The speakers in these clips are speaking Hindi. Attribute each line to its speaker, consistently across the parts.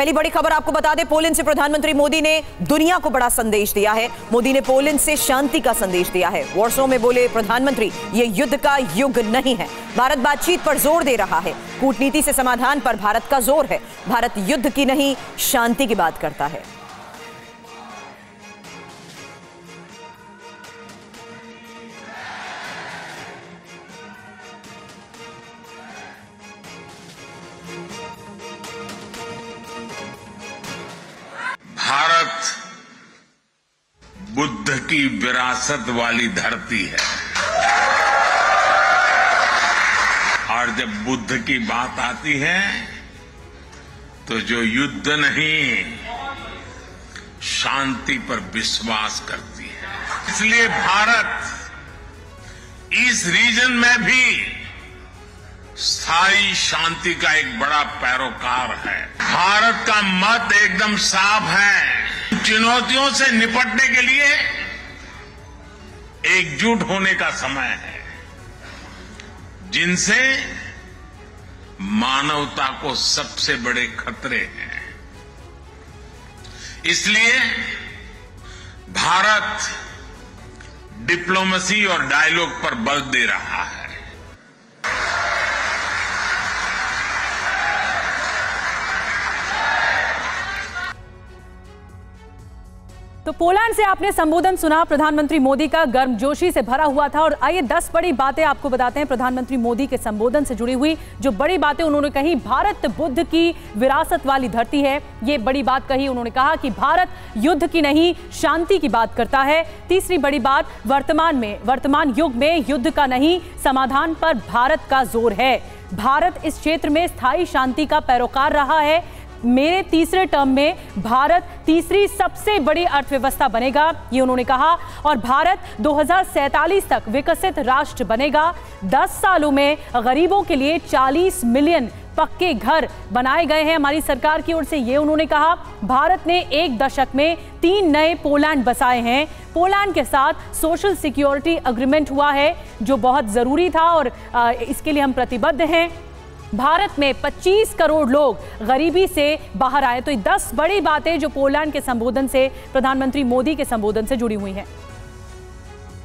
Speaker 1: पहली बड़ी खबर आपको बता दें, पोलैंड से प्रधानमंत्री मोदी ने दुनिया को बड़ा संदेश दिया है। मोदी ने पोलैंड से शांति का संदेश दिया है। वॉर्सो में बोले प्रधानमंत्री, ये युद्ध का युग नहीं है। भारत बातचीत पर जोर दे रहा है। कूटनीति से समाधान पर भारत का जोर है। भारत युद्ध की नहीं, शांति की बात करता है।
Speaker 2: भारत बुद्ध की विरासत वाली धरती है और जब बुद्ध की बात आती है तो जो युद्ध नहीं, शांति पर विश्वास करती है। इसलिए भारत इस रीजन में भी स्थायी शांति का एक बड़ा पैरोकार है। भारत का मत एकदम साफ है। चुनौतियों से निपटने के लिए एकजुट होने का समय है, जिनसे मानवता को सबसे बड़े खतरे हैं। इसलिए भारत डिप्लोमेसी और डायलॉग पर बल दे रहा है।
Speaker 3: तो पोलैंड से आपने संबोधन सुना प्रधानमंत्री मोदी का, गर्मजोशी से भरा हुआ था। और आइए 10 बड़ी बातें आपको बताते हैं प्रधानमंत्री मोदी के संबोधन से जुड़ी हुई। जो बड़ी बातें उन्होंने कही, भारत बुद्ध की विरासत वाली धरती है, ये बड़ी बात कही। उन्होंने कहा कि भारत युद्ध की नहीं, शांति की बात करता है। तीसरी बड़ी बात, वर्तमान युग में युद्ध का नहीं, समाधान पर भारत का जोर है। भारत इस क्षेत्र में स्थायी शांति का पैरोकार रहा है। मेरे तीसरे टर्म में भारत तीसरी सबसे बड़ी अर्थव्यवस्था बनेगा, ये उन्होंने कहा। और भारत 2047 तक विकसित राष्ट्र बनेगा। 10 सालों में गरीबों के लिए 40 मिलियन पक्के घर बनाए गए हैं हमारी सरकार की ओर से, ये उन्होंने कहा। भारत ने 1 दशक में 3 नए पोलैंड बसाए हैं। पोलैंड के साथ सोशल सिक्योरिटी एग्रीमेंट हुआ है, जो बहुत जरूरी था और इसके लिए हम प्रतिबद्ध हैं। भारत में 25 करोड़ लोग गरीबी से बाहर आए। तो ये 10 बड़ी बातें जो पोलैंड के संबोधन से, प्रधानमंत्री मोदी के संबोधन से जुड़ी हुई हैं।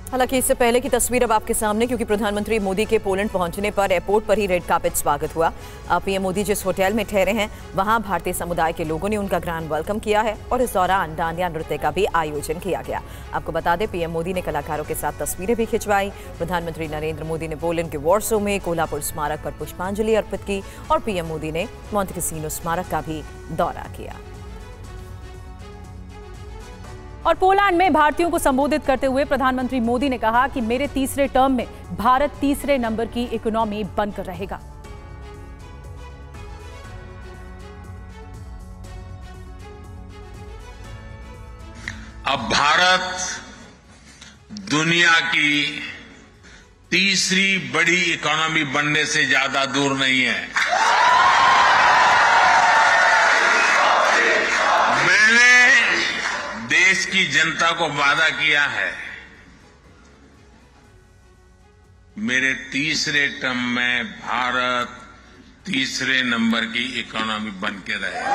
Speaker 1: हालांकि इससे पहले की तस्वीर अब आपके सामने, क्योंकि प्रधानमंत्री मोदी के पोलैंड पहुंचने पर एयरपोर्ट पर ही रेड कार्पेट स्वागत हुआ। पीएम मोदी जिस होटल में ठहरे हैं, वहां भारतीय समुदाय के लोगों ने उनका ग्रैंड वेलकम किया है और इस दौरान डांडिया नृत्य का भी आयोजन किया गया। आपको बता दें, पीएम मोदी ने कलाकारों के साथ तस्वीरें भी खिंचवाई। प्रधानमंत्री नरेंद्र मोदी ने पोलैंड के वॉर्सो में कोल्हापुर स्मारक पर पुष्पांजलि अर्पित की और पीएम मोदी ने मॉन्टे कैसिनो स्मारक का भी दौरा किया।
Speaker 3: और पोलैंड में भारतीयों को संबोधित करते हुए प्रधानमंत्री मोदी ने कहा कि मेरे तीसरे टर्म में भारत तीसरे नंबर की इकोनॉमी बनकर रहेगा।
Speaker 2: अब भारत दुनिया की तीसरी बड़ी इकोनॉमी बनने से ज्यादा दूर नहीं है। मैंने देश की जनता को वादा किया है, मेरे तीसरे टर्म में भारत तीसरे नंबर की इकोनॉमी बन के रहेगा।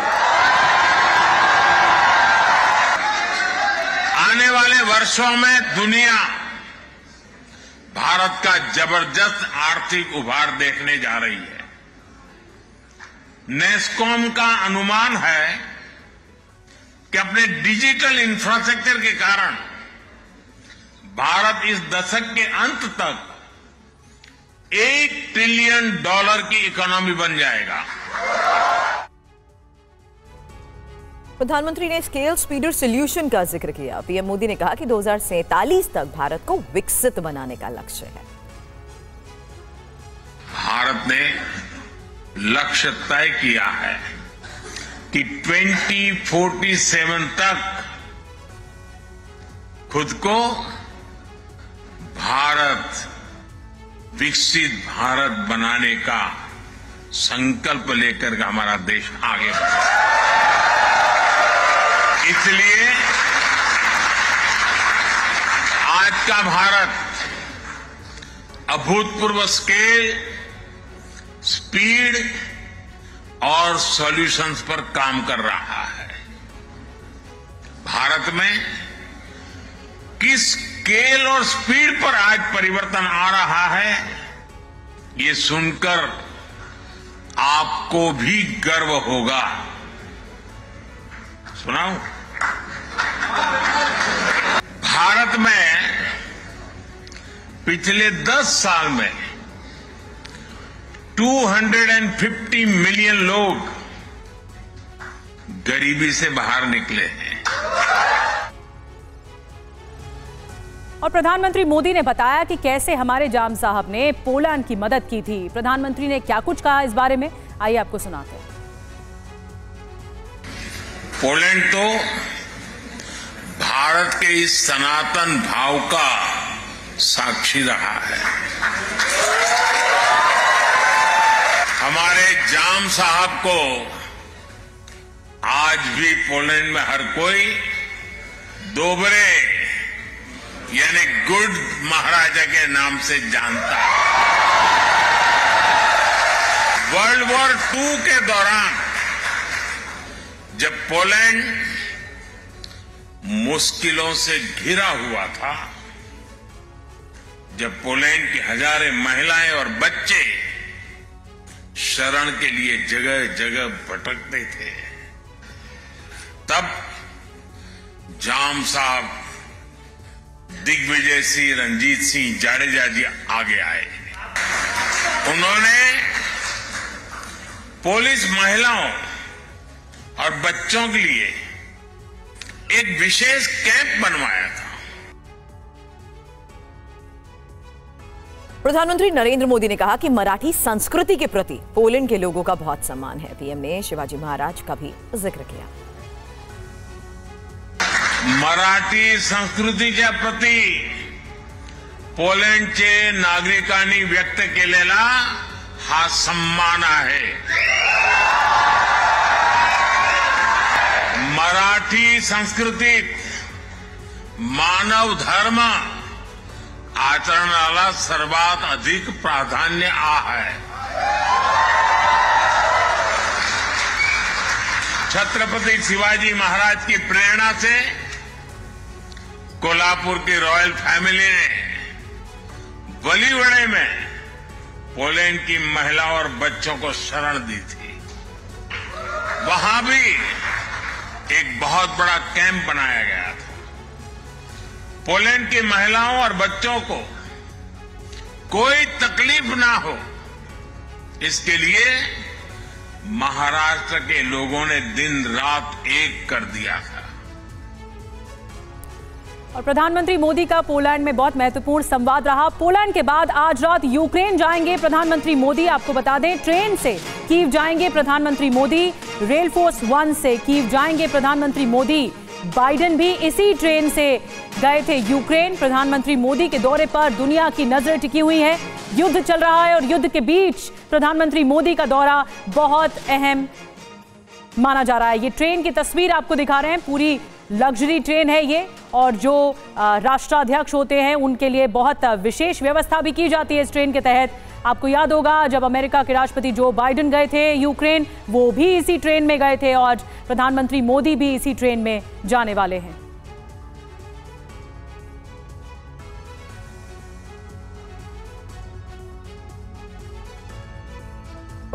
Speaker 2: आने वाले वर्षों में दुनिया भारत का जबरदस्त आर्थिक उभार देखने जा रही है। नेस्कॉम का अनुमान है कि अपने डिजिटल इंफ्रास्ट्रक्चर के कारण भारत इस दशक के अंत तक $1 ट्रिलियन की इकोनॉमी बन जाएगा।
Speaker 1: प्रधानमंत्री ने स्केल स्पीडर सॉल्यूशन का जिक्र किया। पीएम मोदी ने कहा कि 2047 तक भारत को विकसित बनाने का लक्ष्य है।
Speaker 2: भारत ने लक्ष्य तय किया है कि 2047 तक खुद को भारत विकसित भारत बनाने का संकल्प लेकर के हमारा देश आगे बढ़े। इसलिए आज का भारत अभूतपूर्व स्केल, स्पीड और सॉल्यूशंस पर काम कर रहा है। भारत में किस स्केल और स्पीड पर आज परिवर्तन आ रहा है, ये सुनकर आपको भी गर्व होगा। सुनाऊं? भारत में पिछले 10 साल में 250 मिलियन लोग गरीबी से बाहर निकले हैं।
Speaker 3: और प्रधानमंत्री मोदी ने बताया कि कैसे हमारे जाम साहब ने पोलैंड की मदद की थी। प्रधानमंत्री ने क्या कुछ कहा इस बारे में, आइए आपको सुनाते हैं।
Speaker 2: पोलैंड तो भारत के इस सनातन भाव का साक्षी रहा है। हमारे जाम साहब को आज भी पोलैंड में हर कोई दोबरे यानी गुड महाराजा के नाम से जानता है। वर्ल्ड वॉर 2 के दौरान जब पोलैंड मुश्किलों से घिरा हुआ था, जब पोलैंड की हजारों महिलाएं और बच्चे शरण के लिए जगह जगह भटकते थे, तब जाम साहब दिग्विजय सिंह, रंजीत सिंह जाडेजा जी आगे आए। उन्होंने पुलिस महिलाओं और बच्चों के लिए एक विशेष कैंप बनवाया था।
Speaker 1: प्रधानमंत्री नरेंद्र मोदी ने कहा कि मराठी संस्कृति के प्रति पोलैंड के लोगों का बहुत सम्मान है। पीएम ने शिवाजी महाराज का भी जिक्र किया।
Speaker 2: मराठी संस्कृतीच्या प्रती पोलैंडचे नागरिकांनी व्यक्त केलेला हा सन्मान आहे। मराठी संस्कृतीत मानव धर्म आचरणाला सर्वात अधिक प्राधान्य आहे। छत्रपति शिवाजी महाराज की प्रेरणा से कोल्हापुर की रॉयल फैमिली ने बलिवड़े में पोलैंड की महिलाओं और बच्चों को शरण दी थी। वहां भी एक बहुत बड़ा कैंप बनाया गया था। पोलैंड की महिलाओं और बच्चों को कोई तकलीफ ना हो, इसके लिए महाराष्ट्र के लोगों ने दिन रात एक कर दिया था।
Speaker 3: और प्रधानमंत्री मोदी का पोलैंड में बहुत महत्वपूर्ण संवाद रहा। पोलैंड के बाद आज रात यूक्रेन जाएंगे प्रधानमंत्री मोदी। आपको बता दें, ट्रेन से कीव जाएंगे प्रधानमंत्री मोदी, रेल फोर्स 1 से कीव जाएंगे प्रधानमंत्री मोदी। बाइडेन भी इसी ट्रेन से गए थे यूक्रेन। प्रधानमंत्री मोदी के दौरे पर दुनिया की नजर टिकी हुई है। युद्ध चल रहा है और युद्ध के बीच प्रधानमंत्री मोदी का दौरा बहुत अहम माना जा रहा है। ये ट्रेन की तस्वीर आपको दिखा रहे हैं, पूरी लग्जरी ट्रेन है ये, और जो राष्ट्राध्यक्ष होते हैं उनके लिए बहुत विशेष व्यवस्था भी की जाती है इस ट्रेन के तहत। आपको याद होगा जब अमेरिका के राष्ट्रपति जो बाइडेन गए थे यूक्रेन, वो भी इसी ट्रेन में गए थे और प्रधानमंत्री मोदी भी इसी ट्रेन में जाने वाले हैं।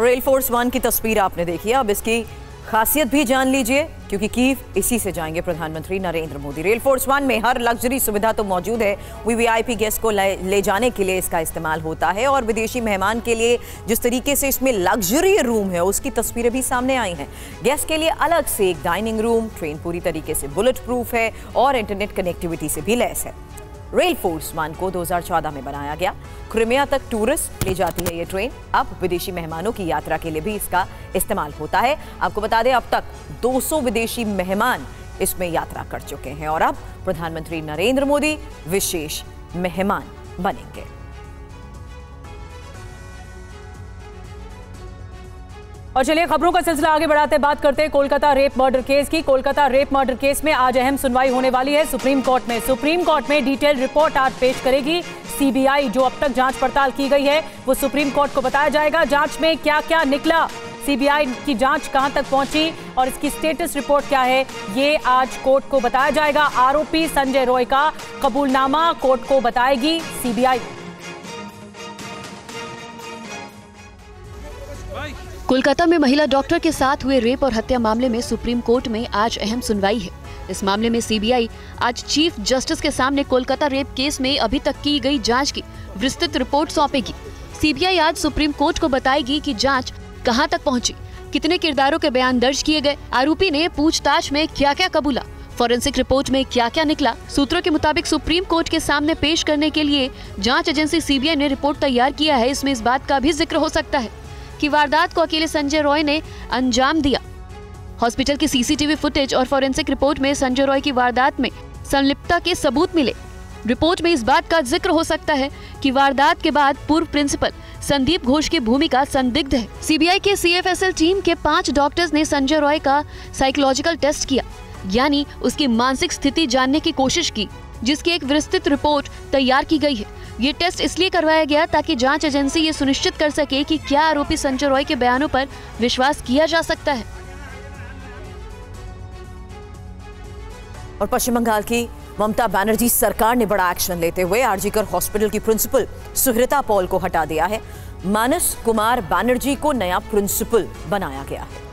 Speaker 1: रेल फोर्स 1 की तस्वीर आपने देखी है, अब इसकी खासियत भी जान लीजिए, क्योंकि कीव इसी से जाएंगे प्रधानमंत्री नरेंद्र मोदी। रेल फोर्स 1 में हर लग्जरी सुविधा तो मौजूद है, वीवीआईपी गेस्ट को ले जाने के लिए इसका इस्तेमाल होता है और विदेशी मेहमान के लिए जिस तरीके से इसमें लग्जरी रूम है उसकी तस्वीरें भी सामने आई हैं। गेस्ट के लिए अलग से एक डाइनिंग रूम, ट्रेन पूरी तरीके से बुलेट प्रूफ है और इंटरनेट कनेक्टिविटी से भी लैस है। रेल फोर्स 1 को 2014 में बनाया गया। क्रिमिया तक टूरिस्ट ले जाती है ये ट्रेन। अब विदेशी मेहमानों की यात्रा के लिए भी इसका इस्तेमाल होता है। आपको बता दें, अब तक 200 विदेशी मेहमान इसमें यात्रा कर चुके हैं और अब प्रधानमंत्री नरेंद्र मोदी विशेष मेहमान बनेंगे।
Speaker 3: और चलिए खबरों का सिलसिला आगे बढ़ाते बात करते हैं कोलकाता रेप मर्डर केस की। कोलकाता रेप मर्डर केस में आज अहम सुनवाई होने वाली है सुप्रीम कोर्ट में। सुप्रीम कोर्ट में डिटेल रिपोर्ट आज पेश करेगी सीबीआई। जो अब तक जांच पड़ताल की गई है वो सुप्रीम कोर्ट को बताया जाएगा। जांच में क्या क्या निकला, सीबीआई की जांच कहां तक पहुंची और इसकी स्टेटस रिपोर्ट क्या है, ये आज कोर्ट को बताया जाएगा। आरोपी संजय रॉय का कबूलनामा कोर्ट को बताएगी सीबीआई।
Speaker 4: कोलकाता में महिला डॉक्टर के साथ हुए रेप और हत्या मामले में सुप्रीम कोर्ट में आज अहम सुनवाई है। इस मामले में सीबीआई आज चीफ जस्टिस के सामने कोलकाता रेप केस में अभी तक की गई जांच की विस्तृत रिपोर्ट सौंपेगी। सीबीआई आज सुप्रीम कोर्ट को बताएगी कि जांच कहां तक पहुंची, कितने किरदारों के बयान दर्ज किए गए, आरोपी ने पूछताछ में क्या क्या कबूला, फॉरेंसिक रिपोर्ट में क्या क्या निकला। सूत्रों के मुताबिक सुप्रीम कोर्ट के सामने पेश करने के लिए जांच एजेंसी सीबीआई ने रिपोर्ट तैयार किया है। इसमें इस बात का भी जिक्र हो सकता है कि वारदात को अकेले संजय रॉय ने अंजाम दिया। हॉस्पिटल की सीसीटीवी फुटेज और फॉरेंसिक रिपोर्ट में संजय रॉय की वारदात में संलिप्तता के सबूत मिले। रिपोर्ट में इस बात का जिक्र हो सकता है कि वारदात के बाद पूर्व प्रिंसिपल संदीप घोष की भूमिका संदिग्ध है। सीबीआई के सीएफएसएल टीम के 5 डॉक्टर्स ने संजय रॉय का साइकोलॉजिकल टेस्ट किया, यानी उसकी मानसिक स्थिति जानने की कोशिश की, जिसकी एक विस्तृत रिपोर्ट तैयार की गई है। ये टेस्ट इसलिए करवाया गया ताकि जांच एजेंसी ये सुनिश्चित कर सके कि क्या आरोपी संजय रॉय के बयानों पर विश्वास किया जा सकता है।
Speaker 1: और पश्चिम बंगाल की ममता बनर्जी सरकार ने बड़ा एक्शन लेते हुए आरजीकर हॉस्पिटल की प्रिंसिपल सुहृता पॉल को हटा दिया है। मानस कुमार बनर्जी को नया प्रिंसिपल बनाया गया है।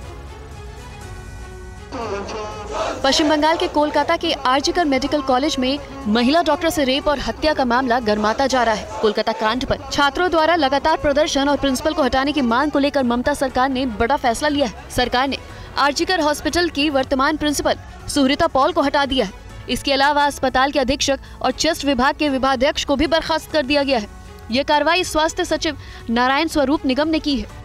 Speaker 4: पश्चिम बंगाल के कोलकाता के आरजीकर मेडिकल कॉलेज में महिला डॉक्टर से रेप और हत्या का मामला गरमाता जा रहा है। कोलकाता कांड पर छात्रों द्वारा लगातार प्रदर्शन और प्रिंसिपल को हटाने की मांग को लेकर ममता सरकार ने बड़ा फैसला लिया है। सरकार ने आरजीकर हॉस्पिटल की वर्तमान प्रिंसिपल सुहृता पॉल को हटा दिया है। इसके अलावा अस्पताल के अधीक्षक और चेस्ट विभाग के विभागाध्यक्ष को भी बर्खास्त कर दिया गया है। ये कार्रवाई स्वास्थ्य सचिव नारायण स्वरूप निगम ने की है।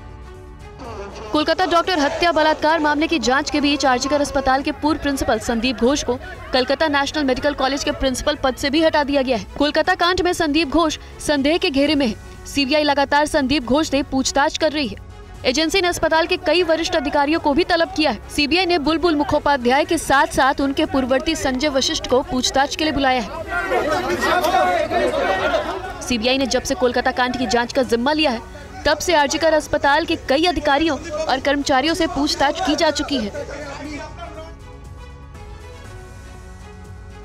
Speaker 4: कोलकाता डॉक्टर हत्या बलात्कार मामले की जांच के बीच आरजीकर अस्पताल के पूर्व प्रिंसिपल संदीप घोष को कलकत्ता नेशनल मेडिकल कॉलेज के प्रिंसिपल पद से भी हटा दिया गया है। कोलकाता कांड में संदीप घोष संदेह के घेरे में है। सीबीआई लगातार संदीप घोष से पूछताछ कर रही है। एजेंसी ने अस्पताल के कई वरिष्ठ अधिकारियों को भी तलब किया है। सीबीआई ने बुलबुल मुखोपाध्याय के साथ साथ उनके पूर्ववर्ती संजय वशिष्ठ को पूछताछ के लिए बुलाया है। सीबीआई ने जब से कोलकाता कांड की जांच का जिम्मा लिया है, तब से आरजीकर अस्पताल के कई अधिकारियों और कर्मचारियों से पूछताछ की जा चुकी है।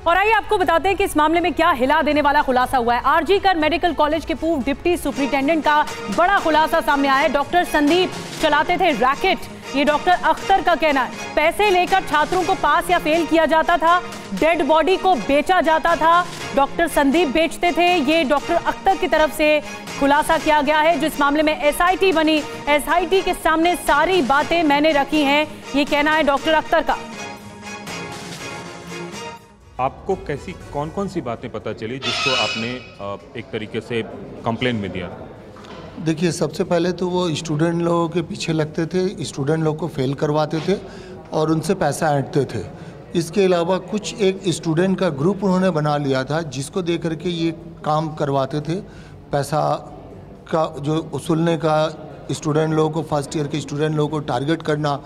Speaker 3: और आइए आपको बताते हैं कि इस मामले में क्या हिला देने वाला खुलासा हुआ है। आरजीकर मेडिकल कॉलेज के पूर्व डिप्टी सुपरिटेंडेंट का बड़ा खुलासा सामने आया है। डॉक्टर संदीप चलाते थे रैकेट, ये डॉक्टर अख्तर का कहना है। पैसे लेकर छात्रों को पास या फेल किया जाता था, डेड बॉडी को बेचा जाता था, डॉक्टर संदीप बेचते थे। ये डॉक्टर अख्तर की तरफ से खुलासा किया गया है। जो इस मामले में एसआईटी बनी, एसआईटी के सामने सारी बातें मैंने रखी हैं, ये कहना है डॉक्टर अख्तर का।
Speaker 5: आपको कैसी कौन कौन सी बातें पता चली जिसको आपने एक तरीके से कंप्लेंट में दिया?
Speaker 6: देखिए, सबसे पहले तो वो स्टूडेंट लोगों के पीछे लगते थे, स्टूडेंट लोगों को फेल करवाते थे और उनसे पैसा ऐंठते थे। इसके अलावा कुछ एक स्टूडेंट का ग्रुप उन्होंने बना लिया था जिसको देख करके ये काम करवाते थे। पैसा का जो वसूलने का, स्टूडेंट लोगों को, फर्स्ट ईयर के स्टूडेंट लोगों को टारगेट करना,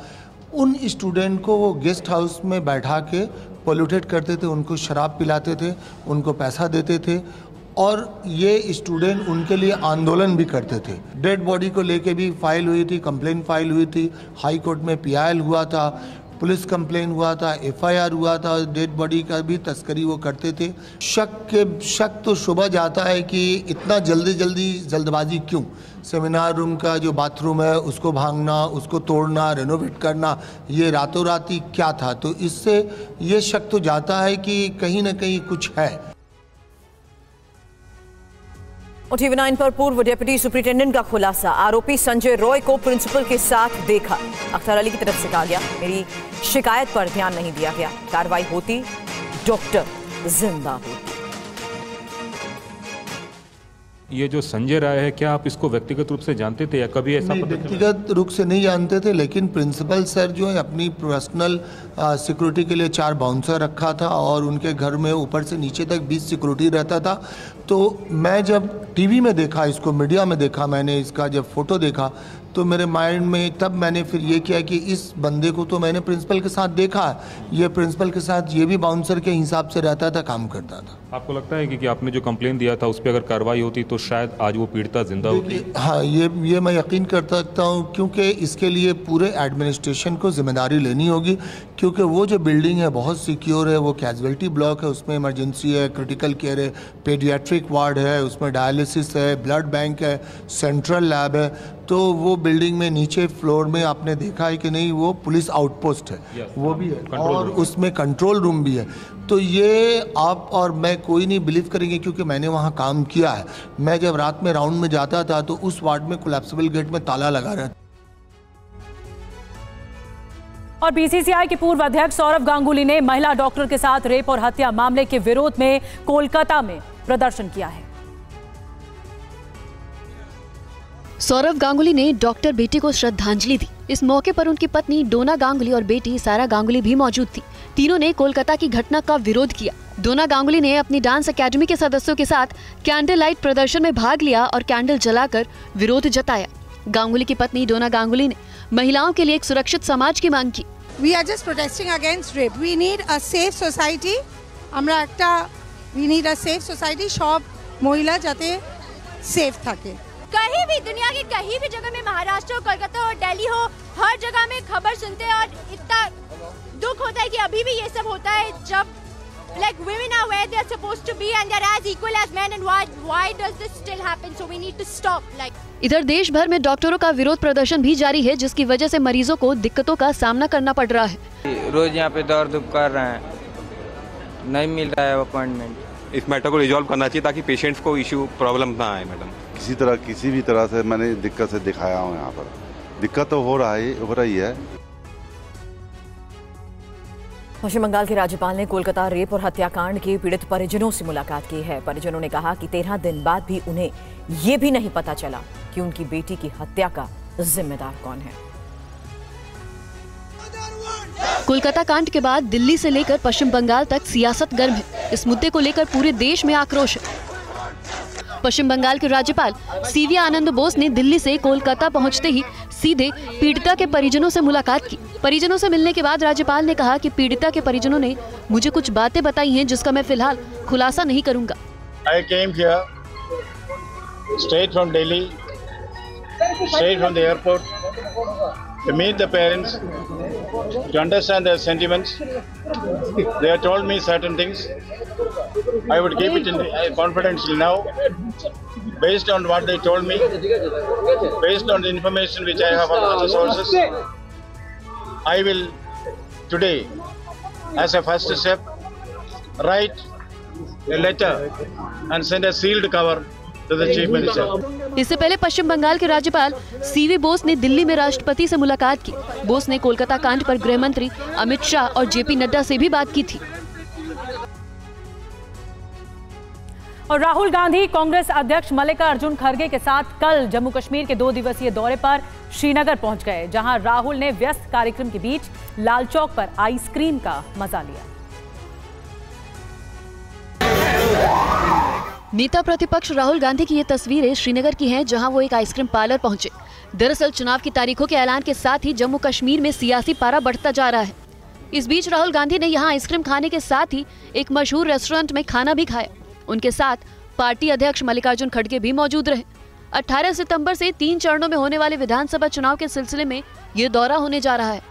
Speaker 6: उन स्टूडेंट को वो गेस्ट हाउस में बैठा के पोल्यूटेड करते थे, उनको शराब पिलाते थे, उनको पैसा देते थे और ये स्टूडेंट उनके लिए आंदोलन भी करते थे। डेड बॉडी को लेके भी फाइल हुई थी, कंप्लेंट फाइल हुई थी, हाई कोर्ट में पीआईएल हुआ था, पुलिस कंप्लेंट हुआ था, एफआईआर हुआ था, डेड बॉडी का भी तस्करी वो करते थे। शक तो सुबह जाता है कि इतना जल्दबाजी क्यों? सेमिनार रूम का जो बाथरूम है उसको भांगना, उसको तोड़ना, रेनोवेट करना, ये रातों रात ही क्या था? तो इससे ये शक तो जाता है कि कहीं ना कहीं कुछ है।
Speaker 1: टीवी9 पर पूर्व डिप्टी सुपरिटेंडेंट का खुलासा, आरोपी संजय रॉय को प्रिंसिपल के साथ देखा। अख्तर अली की तरफ से कहा गया, मेरी शिकायत पर ध्यान नहीं दिया गया, कार्रवाई होती डॉक्टर जिंदा होती।
Speaker 5: ये जो संजय राय है, क्या आप इसको व्यक्तिगत रूप से जानते थे या कभी ऐसा?
Speaker 6: व्यक्तिगत रूप से नहीं जानते थे, लेकिन प्रिंसिपल सर जो है अपनी पर्सनल सिक्योरिटी के लिए 4 बाउंसर रखा था और उनके घर में ऊपर से नीचे तक 20 सिक्योरिटी रहता था। तो मैं जब टीवी में देखा, इसको मीडिया में देखा, मैंने इसका जब फोटो देखा तो मेरे माइंड में तब मैंने फिर ये किया कि इस बंदे को तो मैंने प्रिंसिपल के साथ देखा, ये प्रिंसिपल के साथ ये भी बाउंसर के हिसाब से रहता था, काम करता था।
Speaker 5: आपको लगता है कि आपने जो कंप्लेन दिया था उस पर अगर कार्रवाई होती तो शायद आज वो पीड़िता जिंदा होती?
Speaker 6: हाँ, ये मैं यकीन कर सकता हूँ, क्योंकि इसके लिए पूरे एडमिनिस्ट्रेशन को जिम्मेदारी लेनी होगी, क्योंकि वो जो बिल्डिंग है बहुत सिक्योर है, वो कैजुअलिटी ब्लॉक है, उसमें इमरजेंसी है, क्रिटिकल केयर है, पेडियाट्रिक वार्ड है, उसमें डायलिसिस है, ब्लड बैंक है, सेंट्रल लैब है। तो वो बिल्डिंग में नीचे फ्लोर में आपने देखा है कि नहीं, वो पुलिस आउटपोस्ट है, वो भी है, और उसमें कंट्रोल रूम भी है। तो ये आप और मैं कोई नहीं बिलीव करेंगे, क्योंकि मैंने वहाँ काम किया है। मैं जब रात में राउंड में जाता था तो उस वार्ड में कोलैप्सिबल गेट में ताला लगा रहता।
Speaker 3: और बीसीसीआई के पूर्व अध्यक्ष सौरव गांगुली ने महिला डॉक्टर के साथ रेप और हत्या मामले के विरोध में कोलकाता में प्रदर्शन किया है।
Speaker 4: सौरव गांगुली ने डॉक्टर बेटी को श्रद्धांजलि दी। इस मौके पर उनकी पत्नी डोना गांगुली और बेटी सारा गांगुली भी मौजूद थी। तीनों ने कोलकाता की घटना का विरोध किया। डोना गांगुली ने अपनी डांस एकेडमी के सदस्यों के साथ कैंडल लाइट प्रदर्शन में भाग लिया और कैंडल जलाकर विरोध जताया। गांगुली की पत्नी डोना गांगुली ने महिलाओं के लिए एक सुरक्षित समाज की मांग की।
Speaker 7: We are just protesting against rape. We need a safe society. We need a safe society. সব মহিলা যাতে সেফ থাকে।
Speaker 8: कहीं भी दुनिया की कहीं भी जगह में, महाराष्ट्र हो, कोलकाता हो, दिल्ली हो, हर जगह में खबर सुनते हैं और इतना दुख होता है कि अभी भी ये सब होता है, जब like women are where they are supposed to be and they are as equal as men, and why does this still happen? So we need to stop.
Speaker 4: इधर देश भर में डॉक्टरों का विरोध प्रदर्शन भी जारी है, जिसकी वजह से मरीजों को दिक्कतों का सामना करना पड़ रहा है।
Speaker 9: रोज यहाँ पे दौड़ धूप कर रहे हैं, नहीं मिल रहा है अपॉइंटमेंट।
Speaker 10: इस मैटर को रिजॉल्व करना चाहिए ताकि पेशेंट्स को इशू प्रॉब्लम ना आए। मैडम
Speaker 11: किसी भी तरह से मैंने दिक्कत से दिखाया हूँ, यहाँ पर दिक्कत तो हो रही है।
Speaker 1: पश्चिम बंगाल के राज्यपाल ने कोलकाता रेप और हत्याकांड के पीड़ित परिजनों से मुलाकात की है। परिजनों ने कहा कि 13 दिन बाद भी उन्हें ये भी नहीं पता चला कि उनकी बेटी की हत्या का जिम्मेदार कौन है।
Speaker 4: कोलकाता कांड के बाद दिल्ली से लेकर पश्चिम बंगाल तक सियासत गर्म है। इस मुद्दे को लेकर पूरे देश में आक्रोश है। पश्चिम बंगाल के राज्यपाल सीवी आनंद बोस ने दिल्ली से कोलकाता पहुंचते ही सीधे पीड़िता के परिजनों से मुलाकात की। परिजनों से मिलने के बाद राज्यपाल ने कहा कि पीड़िता के परिजनों ने मुझे कुछ बातें बताई हैं, जिसका मैं फिलहाल खुलासा नहीं करूंगा।
Speaker 12: I came here straight from Delhi, straight from the airport to meet the parents, to understand their sentiments. They have told me certain things. I would keep it confidential now, based on what they told me, based on the information which I have from other sources. I will today, as a first step, write a letter and send a sealed cover to the Chief Minister.
Speaker 4: इससे पहले पश्चिम बंगाल के राज्यपाल सीवी बोस ने दिल्ली में राष्ट्रपति से मुलाकात की। बोस ने कोलकाता कांड पर गृह मंत्री अमित शाह और जेपी नड्डा से भी बात की थी।
Speaker 3: और राहुल गांधी कांग्रेस अध्यक्ष मल्लिकार्जुन खड़गे के साथ कल जम्मू कश्मीर के 2 दिवसीय दौरे पर श्रीनगर पहुंच गए, जहां राहुल ने व्यस्त कार्यक्रम के बीच लाल चौक पर आइसक्रीम का मजा लिया।
Speaker 4: नेता प्रतिपक्ष राहुल गांधी की ये तस्वीरें श्रीनगर की हैं, जहां वो एक आइसक्रीम पार्लर पहुंचे। दरअसल चुनाव की तारीखों के ऐलान के साथ ही जम्मू कश्मीर में सियासी पारा बढ़ता जा रहा है। इस बीच राहुल गांधी ने यहां आइसक्रीम खाने के साथ ही एक मशहूर रेस्टोरेंट में खाना भी खाया। उनके साथ पार्टी अध्यक्ष मल्लिकार्जुन खड़गे भी मौजूद रहे। 18 सितंबर से 3 चरणों में होने वाले विधानसभा चुनाव के सिलसिले में ये दौरा होने जा रहा है।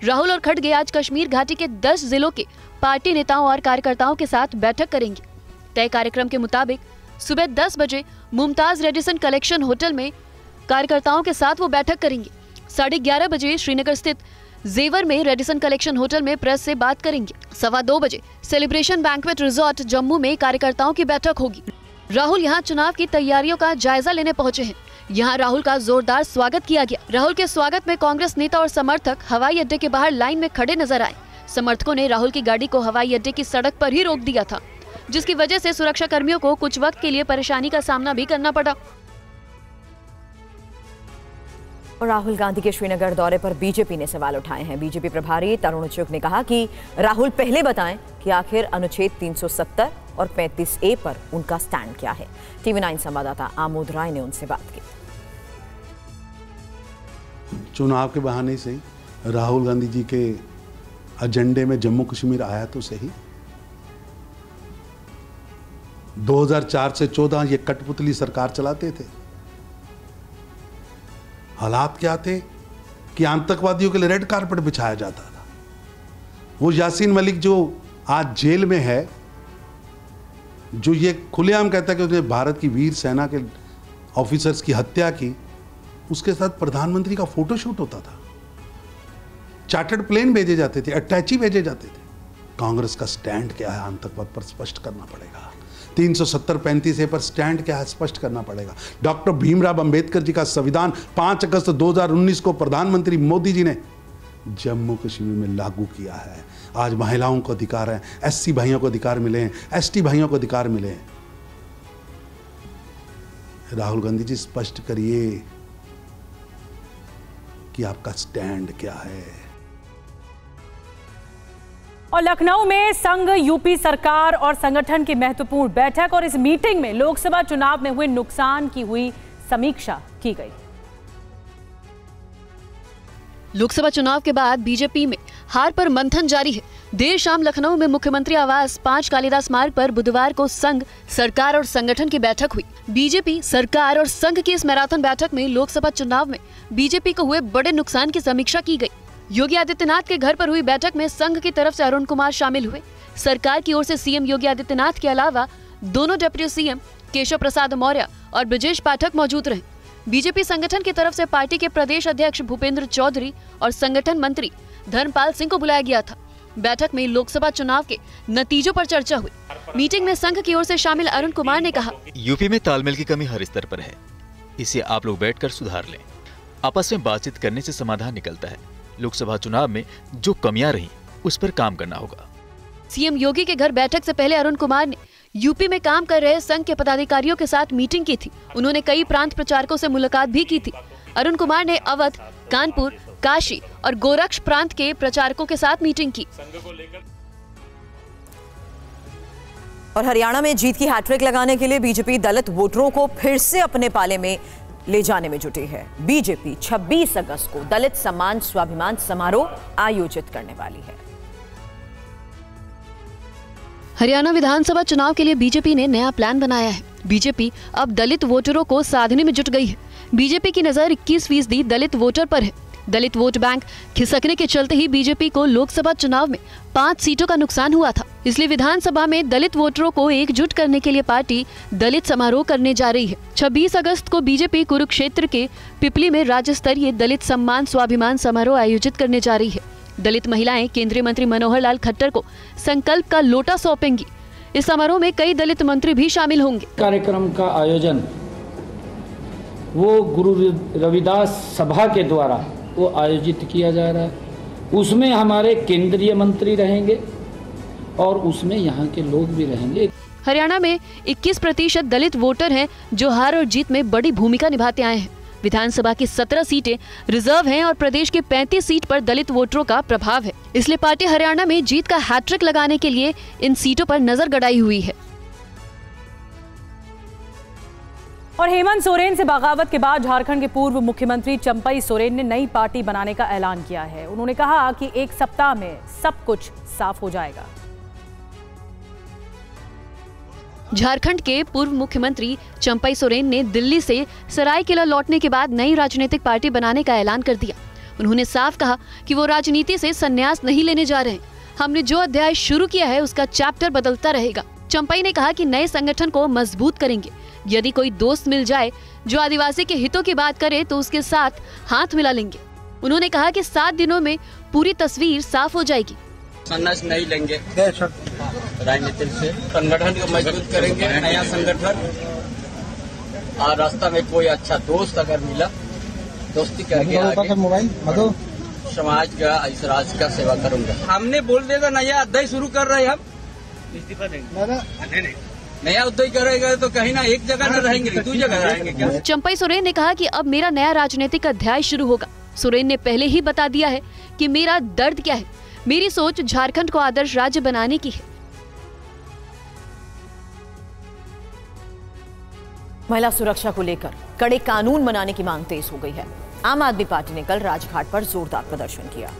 Speaker 4: राहुल और खड़गे आज कश्मीर घाटी के 10 जिलों के पार्टी नेताओं और कार्यकर्ताओं के साथ बैठक करेंगे। तय कार्यक्रम के मुताबिक सुबह 10 बजे मुमताज रेडिसन कलेक्शन होटल में कार्यकर्ताओं के साथ वो बैठक करेंगे। 11:30 बजे श्रीनगर स्थित जेवर में रेडिसन कलेक्शन होटल में प्रेस से बात करेंगे। 2:15 बजे सेलिब्रेशन बैंक्वेट रिजॉर्ट जम्मू में कार्यकर्ताओं की बैठक होगी। राहुल यहां चुनाव की तैयारियों का जायजा लेने पहुंचे हैं। यहां राहुल का जोरदार स्वागत किया गया। राहुल के स्वागत में कांग्रेस नेता और समर्थक हवाई अड्डे के बाहर लाइन में खड़े नजर आए। समर्थकों ने राहुल की गाड़ी को हवाई अड्डे की सड़क पर ही रोक दिया था, जिसकी वजह से सुरक्षा कर्मियों को कुछ वक्त के लिए परेशानी का सामना भी करना पड़ा।
Speaker 1: और राहुल गांधी के श्रीनगर दौरे पर बीजेपी ने सवाल उठाए हैं। बीजेपी प्रभारी तरुण चुग ने कहा कि राहुल पहले बताएं कि आखिर अनुच्छेद 370 और 35A पर उनका स्टैंड क्या है। TV9 संवाददाता आमोद राय ने उनसे बात की।
Speaker 13: चुनाव के बहाने से राहुल गांधी जी के एजेंडे में जम्मू कश्मीर आया तो सही। 2004 से 14 ये कठपुतली सरकार चलाते थे। हालात क्या थे कि आतंकवादियों के लिए रेड कारपेट बिछाया जाता था। वो यासीन मलिक जो आज जेल में है, जो ये खुलेआम कहता है कि उसने भारत की वीर सेना के ऑफिसर्स की हत्या की, उसके साथ प्रधानमंत्री का फोटोशूट होता था। चार्टर्ड प्लेन भेजे जाते थे, अटैची भेजे जाते थे। कांग्रेस का स्टैंड क्या है आतंकवाद पर स्पष्ट करना पड़ेगा। 370-35 पर स्टैंड क्या है स्पष्ट करना पड़ेगा। डॉक्टर भीमराव अंबेडकर जी का संविधान 5 अगस्त 2019 को प्रधानमंत्री मोदी जी ने जम्मू कश्मीर में लागू किया है। आज महिलाओं को अधिकार है, एससी भाइयों को अधिकार मिले हैं, एसटी भाइयों को अधिकार मिले हैं। राहुल गांधी जी स्पष्ट करिए कि आपका स्टैंड क्या है।
Speaker 3: और लखनऊ में संघ यूपी सरकार और संगठन की महत्वपूर्ण बैठक और इस मीटिंग में लोकसभा चुनाव में हुए नुकसान की हुई समीक्षा की गई।
Speaker 4: लोकसभा चुनाव के बाद बीजेपी में हार पर मंथन जारी है। देर शाम लखनऊ में मुख्यमंत्री आवास 5 कालिदास मार्ग पर बुधवार को संघ, सरकार और संगठन की बैठक हुई। बीजेपी, सरकार और संघ की इस मैराथन बैठक में लोकसभा चुनाव में बीजेपी को हुए बड़े नुकसान की समीक्षा की गई। योगी आदित्यनाथ के घर पर हुई बैठक में संघ की तरफ से अरुण कुमार शामिल हुए। सरकार की ओर से सीएम योगी आदित्यनाथ के अलावा दोनों डिप्टी सीएम केशव प्रसाद मौर्य और ब्रजेश पाठक मौजूद रहे। बीजेपी संगठन की तरफ से पार्टी के प्रदेश अध्यक्ष भूपेंद्र चौधरी और संगठन मंत्री धर्मपाल सिंह को बुलाया गया था। बैठक में लोकसभा चुनाव के नतीजों पर चर्चा हुई। मीटिंग में संघ की ओर से शामिल अरुण कुमार ने कहा,
Speaker 14: यूपी में तालमेल की कमी हर स्तर पर है, इसे आप लोग बैठकर सुधार लें। आपस में बातचीत करने से समाधान निकलता है। लोकसभा चुनाव में जो कमियां रही उस पर काम करना होगा।
Speaker 4: सीएम योगी के घर बैठक से पहले अरुण कुमार ने यूपी में काम कर रहे संघ के पदाधिकारियों के साथ मीटिंग की थी। उन्होंने कई प्रांत प्रचारकों से मुलाकात भी की थी। अरुण कुमार ने अवध, कानपुर, काशी और गोरक्ष प्रांत के प्रचारकों के साथ मीटिंग की।
Speaker 1: और हरियाणा में जीत की हैट्रिक लगाने के लिए बीजेपी दलित वोटरों को फिर से अपने पाले में ले जाने में जुटी है। बीजेपी 26 अगस्त को दलित सम्मान स्वाभिमान समारोह आयोजित करने वाली है।
Speaker 4: हरियाणा विधानसभा चुनाव के लिए बीजेपी ने नया प्लान बनाया है। बीजेपी अब दलित वोटरों को साधने में जुट गई है। बीजेपी की नजर 21% दलित वोटर पर है। दलित वोट बैंक खिसकने के चलते ही बीजेपी को लोकसभा चुनाव में 5 सीटों का नुकसान हुआ था। इसलिए विधानसभा में दलित वोटरों को एकजुट करने के लिए पार्टी दलित समारोह करने जा रही है। 26 अगस्त को बीजेपी कुरुक्षेत्र के पिपली में राज्य स्तरीय दलित सम्मान स्वाभिमान समारोह आयोजित करने जा रही है। दलित महिलाएं केंद्रीय मंत्री मनोहर लाल खट्टर को संकल्प का लोटा सौंपेंगी। इस समारोह में कई दलित मंत्री भी शामिल होंगे।
Speaker 15: कार्यक्रम का आयोजन वो गुरु रविदास सभा के द्वारा वो आयोजित किया जा रहा है। उसमें हमारे केंद्रीय मंत्री रहेंगे और उसमें यहाँ के लोग भी रहेंगे।
Speaker 4: हरियाणा में 21% दलित वोटर हैं जो हार और जीत में बड़ी भूमिका निभाते आए हैं। विधानसभा की 17 सीटें रिजर्व हैं और प्रदेश के 35 सीट पर दलित वोटरों का प्रभाव है। इसलिए पार्टी हरियाणा में जीत का हैट्रिक लगाने के लिए इन सीटों पर नजर गड़ाई हुई है।
Speaker 3: और हेमंत सोरेन से बगावत के बाद झारखंड के पूर्व मुख्यमंत्री चंपई सोरेन ने नई पार्टी बनाने का ऐलान किया है। उन्होंने कहा कि 1 सप्ताह में सब कुछ साफ हो जाएगा।
Speaker 4: झारखंड के पूर्व मुख्यमंत्री चंपई सोरेन ने दिल्ली से सरायकेला लौटने के बाद नई राजनीतिक पार्टी बनाने का ऐलान कर दिया। उन्होंने साफ कहा कि वो राजनीति से संन्यास नहीं लेने जा रहे। हमने जो अध्याय शुरू किया है उसका चैप्टर बदलता रहेगा। चंपई ने कहा कि नए संगठन को मजबूत करेंगे। यदि कोई दोस्त मिल जाए जो आदिवासी के हितों की बात करे तो उसके साथ हाथ मिला लेंगे। उन्होंने कहा कि 7 दिनों में पूरी तस्वीर साफ हो जाएगी।
Speaker 16: संन्यास नहीं लेंगे राजनीति से, संगठन को मजबूत करेंगे, नया संगठन। और रास्ता में कोई अच्छा दोस्त अगर मिला, दोस्ती करके आगे समाज का इस राष्ट्र का सेवा करूंगा। हमने बोल देगा नया अध्याय शुरू कर रहे हैं हम। इस्तीफा देंगे, नया उद्योग करेगा तो कहीं ना एक जगह न रहेंगे, 2 जगह रहेंगे क्या?
Speaker 4: चंपई सोरेन ने कहा कि अब मेरा नया राजनीतिक अध्याय शुरू होगा। सोरेन ने पहले ही बता दिया है कि मेरा दर्द क्या है। मेरी सोच झारखंड को आदर्श राज्य बनाने की है।
Speaker 1: महिला सुरक्षा को लेकर कड़े कानून बनाने की मांग तेज हो गई है। आम आदमी पार्टी ने कल राजघाट पर जोरदार प्रदर्शन किया।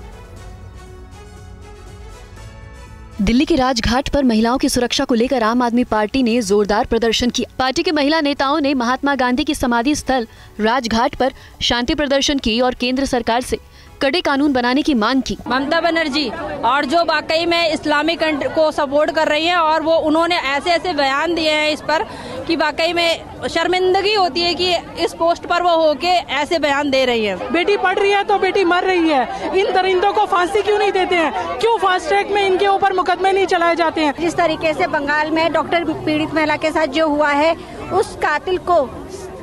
Speaker 4: दिल्ली के राजघाट पर महिलाओं की सुरक्षा को लेकर आम आदमी पार्टी ने जोरदार प्रदर्शन किया। पार्टी के महिला नेताओं ने महात्मा गांधी की समाधि स्थल राजघाट पर शांति प्रदर्शन की और केंद्र सरकार से कड़े कानून बनाने की मांग की।
Speaker 17: ममता बनर्जी और जो वाकई में इस्लामिक को सपोर्ट कर रही हैं और वो उन्होंने ऐसे ऐसे बयान दिए हैं इस पर कि वाकई में शर्मिंदगी होती है कि इस पोस्ट पर वो होके ऐसे बयान दे रही है।
Speaker 18: बेटी पढ़ रही है तो बेटी मर रही है। इन दरिंदों को फांसी क्यों नहीं देते हैं? क्यों फास्ट ट्रैक में इनके ऊपर मुकदमे नहीं चलाए जाते हैं?
Speaker 19: जिस तरीके से बंगाल में डॉक्टर पीड़ित महिला के साथ जो हुआ है, उस कातिल को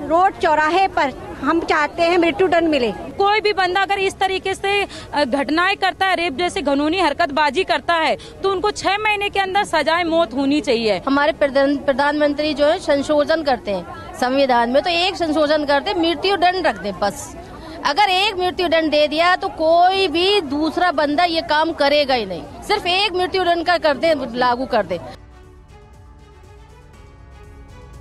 Speaker 19: रोड चौराहे पर हम चाहते हैं मृत्युदंड मिले।
Speaker 17: कोई भी बंदा अगर इस तरीके से घटनाएं करता है, रेप जैसे कानूनी हरकतबाजी करता है, तो उनको 6 महीने के अंदर सजाए मौत होनी चाहिए।
Speaker 19: हमारे प्रधानमंत्री जो है संशोधन करते हैं संविधान में, तो एक संशोधन करते मृत्युदंड रख दें बस। अगर एक मृत्युदंड दे दिया तो कोई भी दूसरा बंदा ये काम करेगा ही नहीं। सिर्फ एक मृत्युदंड का कर दे, लागू कर दे।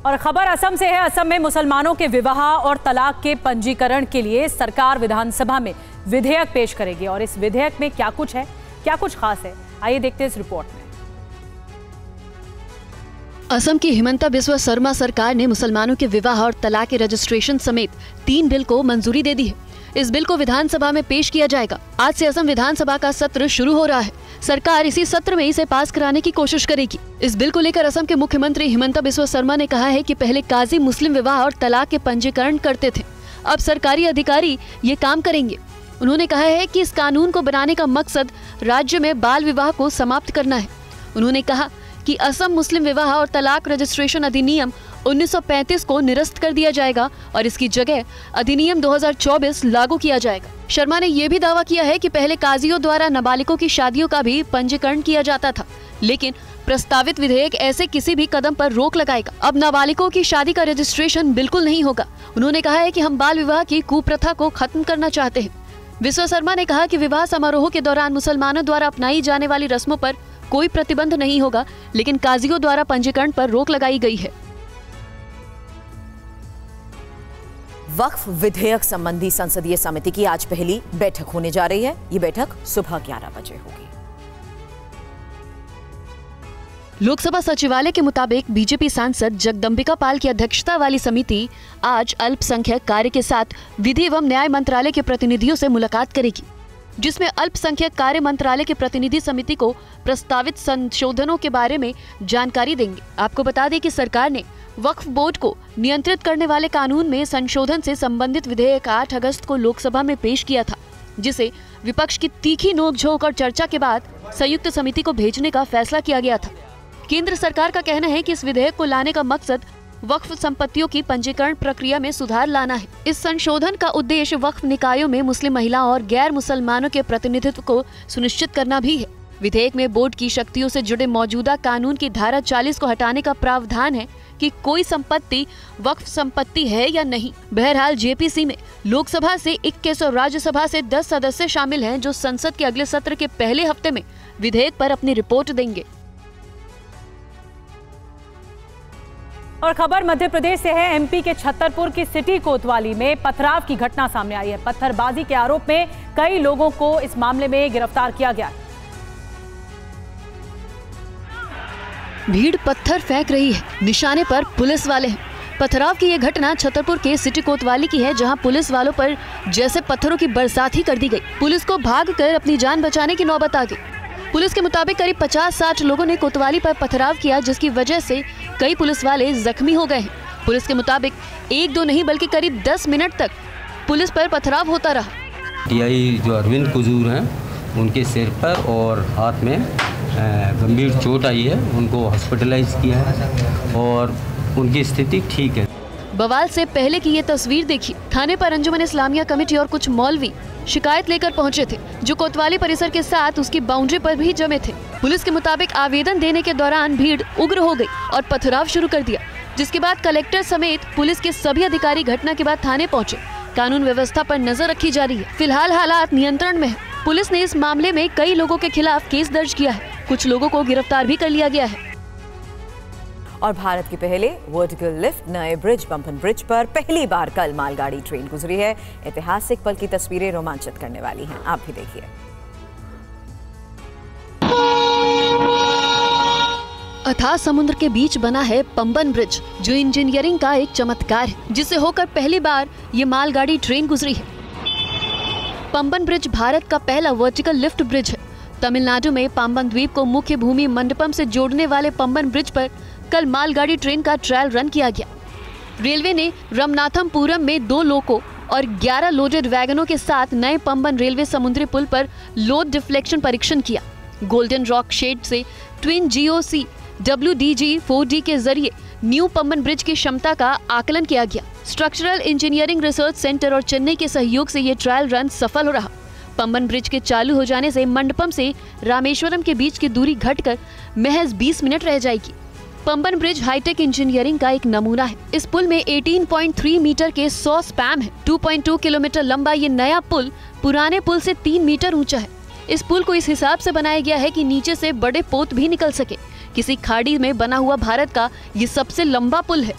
Speaker 3: और खबर असम से है। असम में मुसलमानों के विवाह और तलाक के पंजीकरण के लिए सरकार विधानसभा में विधेयक पेश करेगी। और इस विधेयक में क्या कुछ है, क्या कुछ खास है, आइए देखते हैं इस रिपोर्ट में।
Speaker 4: असम की हिमंता बिस्वा शर्मा सरकार ने मुसलमानों के विवाह और तलाक के रजिस्ट्रेशन समेत 3 बिल को मंजूरी दे दी है। इस बिल को विधानसभा में पेश किया जाएगा। आज से असम विधानसभा का सत्र शुरू हो रहा है। सरकार इसी सत्र में इसे पास कराने की कोशिश करेगी। इस बिल को लेकर असम के मुख्यमंत्री हिमंता बिस्वा शर्मा ने कहा है कि पहले काजी मुस्लिम विवाह और तलाक के पंजीकरण करते थे, अब सरकारी अधिकारी ये काम करेंगे। उन्होंने कहा है कि इस कानून को बनाने का मकसद राज्य में बाल विवाह को समाप्त करना है। उन्होंने कहा कि असम मुस्लिम विवाह और तलाक रजिस्ट्रेशन अधिनियम 1935 को निरस्त कर दिया जाएगा और इसकी जगह अधिनियम 2024 लागू किया जाएगा। शर्मा ने यह भी दावा किया है कि पहले काजियों द्वारा नाबालिगों की शादियों का भी पंजीकरण किया जाता था, लेकिन प्रस्तावित विधेयक ऐसे किसी भी कदम पर रोक लगाएगा। अब नाबालिगों की शादी का रजिस्ट्रेशन बिल्कुल नहीं होगा। उन्होंने कहा है कि हम बाल विवाह की कुप्रथा को खत्म करना चाहते हैं। बिस्वा शर्मा ने कहा कि विवाह समारोह के दौरान मुसलमानों द्वारा अपनाई जाने वाली रस्मों पर कोई प्रतिबंध नहीं होगा, लेकिन काजियों द्वारा पंजीकरण पर रोक लगाई गई है।
Speaker 1: वक्फ विधेयक संबंधी संसदीय समिति की आज पहली बैठक होने जा रही है। ये बैठक सुबह 11 बजे होगी।
Speaker 4: लोकसभा सचिवालय के मुताबिक बीजेपी सांसद जगदम्बिका पाल की अध्यक्षता वाली समिति आज अल्पसंख्यक कार्य के साथ विधि एवं न्याय मंत्रालय के प्रतिनिधियों से मुलाकात करेगी, जिसमें अल्पसंख्यक कार्य मंत्रालय के प्रतिनिधि समिति को प्रस्तावित संशोधनों के बारे में जानकारी देंगे। आपको बता दें कि सरकार ने वक्फ बोर्ड को नियंत्रित करने वाले कानून में संशोधन से संबंधित विधेयक 8 अगस्त को लोकसभा में पेश किया था, जिसे विपक्ष की तीखी नोकझोंक और चर्चा के बाद संयुक्त समिति को भेजने का फैसला किया गया था। केंद्र सरकार का कहना है कि इस विधेयक को लाने का मकसद वक्फ संपत्तियों की पंजीकरण प्रक्रिया में सुधार लाना है। इस संशोधन का उद्देश्य वक्फ निकायों में मुस्लिम महिलाओं और गैर मुसलमानों के प्रतिनिधित्व को सुनिश्चित करना भी है। विधेयक में बोर्ड की शक्तियों से जुड़े मौजूदा कानून की धारा 40 को हटाने का प्रावधान है कि कोई संपत्ति वक्फ संपत्ति है या नहीं। बहरहाल जेपीसी में लोकसभा से 21 और राज्यसभा से 10 सदस्य शामिल हैं, जो संसद के अगले सत्र के पहले हफ्ते में विधेयक पर अपनी रिपोर्ट देंगे।
Speaker 3: और खबर मध्य प्रदेश से है। एमपी के छतरपुर की सिटी कोतवाली में पथराव की घटना सामने आई है। पत्थरबाजी के आरोप में कई लोगों को इस मामले में गिरफ्तार किया गया।
Speaker 4: भीड़ पत्थर फेंक रही है, निशाने पर पुलिस वाले हैं। पथराव की यह घटना छतरपुर के सिटी कोतवाली की है, जहां पुलिस वालों पर जैसे पत्थरों की बरसात ही कर दी गई। पुलिस को भागकर अपनी जान बचाने की नौबत आ गई। पुलिस के मुताबिक करीब 50-60 लोगों ने कोतवाली पर पथराव किया, जिसकी वजह से कई पुलिस वाले जख्मी हो गए हैं। पुलिस के मुताबिक 1-2 नहीं बल्कि करीब 10 मिनट तक पुलिस पर पथराव होता रहा।
Speaker 20: टीआई जो अरविंद कुजूर हैं, उनके सिर पर और हाथ में गंभीर चोट आई है। उनको हॉस्पिटलाइज किया है और उनकी स्थिति ठीक है।
Speaker 4: बवाल से पहले की ये तस्वीर देखिए। थाने पर अंजुमन इस्लामिया कमेटी और कुछ मौलवी शिकायत लेकर पहुंचे थे, जो कोतवाली परिसर के साथ उसकी बाउंड्री पर भी जमे थे। पुलिस के मुताबिक आवेदन देने के दौरान भीड़ उग्र हो गई और पथराव शुरू कर दिया, जिसके बाद कलेक्टर समेत पुलिस के सभी अधिकारी घटना के बाद थाने पहुंचे। कानून व्यवस्था पर नजर रखी जा रही है। फिलहाल हालात नियंत्रण में है। पुलिस ने इस मामले में कई लोगों के खिलाफ केस दर्ज किया है। कुछ लोगों को गिरफ्तार भी कर लिया गया है।
Speaker 1: और भारत के पहले वर्टिकल लिफ्ट नए ब्रिज पंपन ब्रिज पर पहली बार कल मालगाड़ी ट्रेन गुजरी है। ऐतिहासिक पल की तस्वीरें रोमांचित करने वाली हैं, आप भी देखिए।
Speaker 4: अथाह समुद्र के बीच बना है पंबन ब्रिज, जो इंजीनियरिंग का एक चमत्कार है, जिसे होकर पहली बार ये मालगाड़ी ट्रेन गुजरी है। पंबन ब्रिज भारत का पहला वर्टिकल लिफ्ट ब्रिज है। तमिलनाडु में पाम्बन द्वीप को मुख्य भूमि मंडपम से जोड़ने वाले पंबन ब्रिज पर कल मालगाड़ी ट्रेन का ट्रायल रन किया गया। रेलवे ने रमनाथमपुरम में 2 लोको और 11 लोडेड वैगनों के साथ नए पंबन रेलवे समुद्री पुल पर लोड डिफ्लेक्शन परीक्षण किया। गोल्डन रॉक शेड से ट्विन GOC WDG-4D के जरिए न्यू पंबन ब्रिज की क्षमता का आकलन किया गया। स्ट्रक्चरल इंजीनियरिंग रिसर्च सेंटर और चेन्नई के सहयोग से ये ट्रायल रन सफल हो रहा। पंबन ब्रिज के चालू हो जाने से मंडपम से रामेश्वरम के बीच की दूरी घटकर महज 20 मिनट रह जाएगी। पंबन ब्रिज हाईटेक इंजीनियरिंग का एक नमूना है। इस पुल में 18.3 मीटर के 100 स्पैम है। 2.2 किलोमीटर लंबा ये नया पुल पुराने पुल से 3 मीटर ऊंचा है। इस पुल को इस हिसाब से बनाया गया है कि नीचे से बड़े पोत भी निकल सके। किसी खाड़ी में बना हुआ भारत का ये सबसे लंबा पुल है।